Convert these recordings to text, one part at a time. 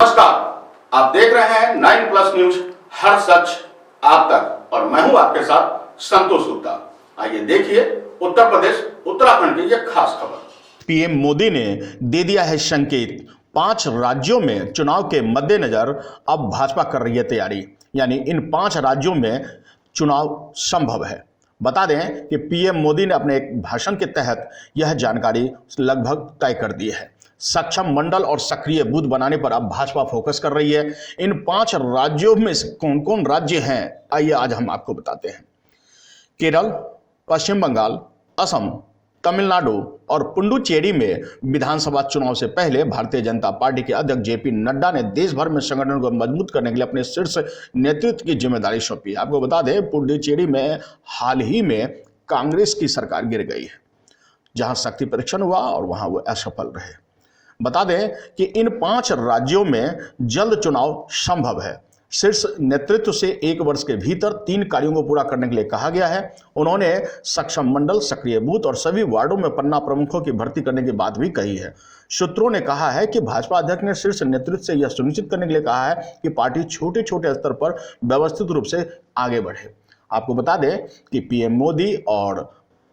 नमस्कार, आप देख रहे हैं 9+ न्यूज, हर सच आप तक, और मैं हूं आपके साथ संतोष गुप्ता। आइए देखिए उत्तर प्रदेश उत्तराखंड की यह खास खबर। पीएम मोदी ने दे दिया है संकेत, 5 राज्यों में चुनाव के मद्देनजर अब भाजपा कर रही है तैयारी, यानी इन 5 राज्यों में चुनाव संभव है। बता दें कि पीएम मोदी ने अपने एक भाषण के तहत यह जानकारी लगभग तय कर दी है। सक्षम मंडल और सक्रिय बूथ बनाने पर अब भाजपा फोकस कर रही है। इन 5 राज्यों में से कौन कौन राज्य हैं, आइए आज हम आपको बताते हैं। केरल, पश्चिम बंगाल, असम, तमिलनाडु और पुडुचेरी में विधानसभा चुनाव से पहले भारतीय जनता पार्टी के अध्यक्ष जेपी नड्डा ने देश भर में संगठन को मजबूत करने के लिए अपने शीर्ष नेतृत्व की जिम्मेदारी सौंपी। आपको बता दें, पुडुचेरी में हाल ही में कांग्रेस की सरकार गिर गई है, जहां शक्ति परीक्षण हुआ और वहां वो असफल रहे। बता दें कि इन 5 राज्यों में जल्द चुनाव संभव है। शीर्ष नेतृत्व से 1 वर्ष के भीतर 3 कार्यों को पूरा करने के लिए कहा गया है। उन्होंने सक्षम मंडल, सक्रिय बूथ और सभी वार्डों में पन्ना प्रमुखों की भर्ती करने की बात भी कही है। सूत्रों ने कहा है कि भाजपा अध्यक्ष ने शीर्ष नेतृत्व से यह सुनिश्चित करने के लिए कहा है कि पार्टी छोटे छोटे स्तर पर व्यवस्थित रूप से आगे बढ़े। आपको बता दें कि पीएम मोदी और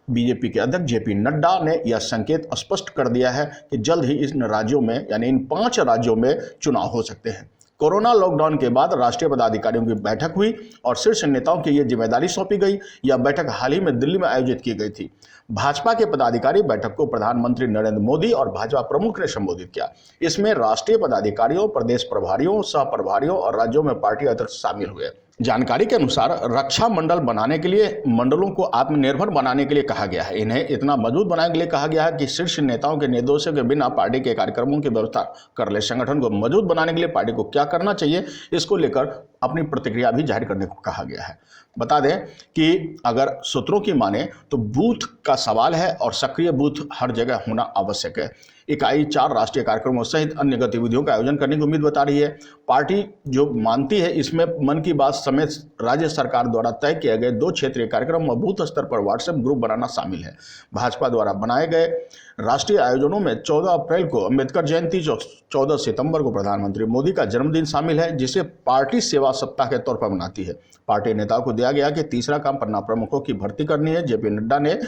बीजेपी के अध्यक्ष जेपी नड्डा ने यह संकेत स्पष्ट कर दिया है कि जल्द ही इन राज्यों में, यानी इन 5 राज्यों में चुनाव हो सकते हैं। कोरोना लॉकडाउन के बाद राष्ट्रीय पदाधिकारियों की बैठक हुई और शीर्ष नेताओं की यह जिम्मेदारी सौंपी गई। यह बैठक हाल ही में दिल्ली में आयोजित की गई थी। भाजपा के पदाधिकारी बैठक को प्रधानमंत्री नरेंद्र मोदी और भाजपा प्रमुख ने संबोधित किया। इसमें राष्ट्रीय पदाधिकारियों, प्रदेश प्रभारियों, सह प्रभारियों और राज्यों में पार्टी अध्यक्ष शामिल हुए। जानकारी के अनुसार रक्षा मंडल बनाने के लिए मंडलों को आत्मनिर्भर बनाने के लिए कहा गया है। इन्हें इतना मजबूत बनाने के लिए कहा गया है कि शीर्ष नेताओं के निर्देशों के बिना पार्टी के कार्यक्रमों की व्यवस्था कर ले। संगठन को मजबूत बनाने के लिए पार्टी को क्या करना चाहिए, इसको लेकर अपनी प्रतिक्रिया भी जाहिर करने को कहा गया है। बता दें कि अगर सूत्रों की माने तो बूथ का सवाल है और सक्रिय बूथ हर जगह होना आवश्यक है। इकाई 4 राष्ट्रीय कार्यक्रमों सहित अन्य गतिविधियों का आयोजन करने की उम्मीद बता रही है। पार्टी जो मानती है, इसमें मन की बात समेत राज्य सरकार द्वारा तय किए गए 2 क्षेत्रीय कार्यक्रम व बूथ स्तर पर व्हाट्सएप ग्रुप बनाना शामिल है। भाजपा द्वारा बनाए गए राष्ट्रीय आयोजनों में 14 अप्रैल को अम्बेडकर जयंती, 14 सितंबर को प्रधानमंत्री मोदी का जन्मदिन शामिल है, जिसे पार्टी सेवा सप्ताह के तौर पर मनाती है। पार्टी नेताओं को दिया गया कि तीसरा काम पन्ना प्रमुखों की भर्ती करनी है। जेपी नड्डा ने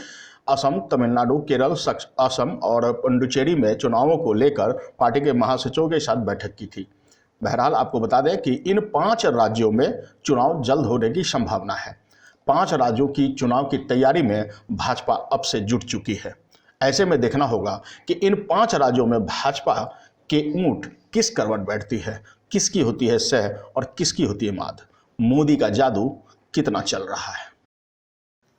असम, तमिलनाडु, केरल, असम और पुडुचेरी में चुनावों को लेकर पार्टी के महासचिवों के साथ बैठक की थी। बहरहाल आपको बता दें कि इन 5 राज्यों में चुनाव जल्द होने की संभावना है। 5 राज्यों की चुनाव की तैयारी में भाजपा अब से जुट चुकी है। ऐसे में देखना होगा कि इन 5 राज्यों में भाजपा के ऊंट किस करवट बैठती है, किसकी होती है सह और किसकी होती है माद। मोदी का जादू कितना चल रहा है।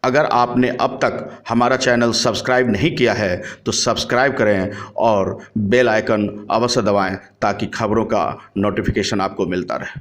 अगर आपने अब तक हमारा चैनल सब्सक्राइब नहीं किया है तो सब्सक्राइब करें और बेल आइकन अवश्य दबाएं ताकि खबरों का नोटिफिकेशन आपको मिलता रहे।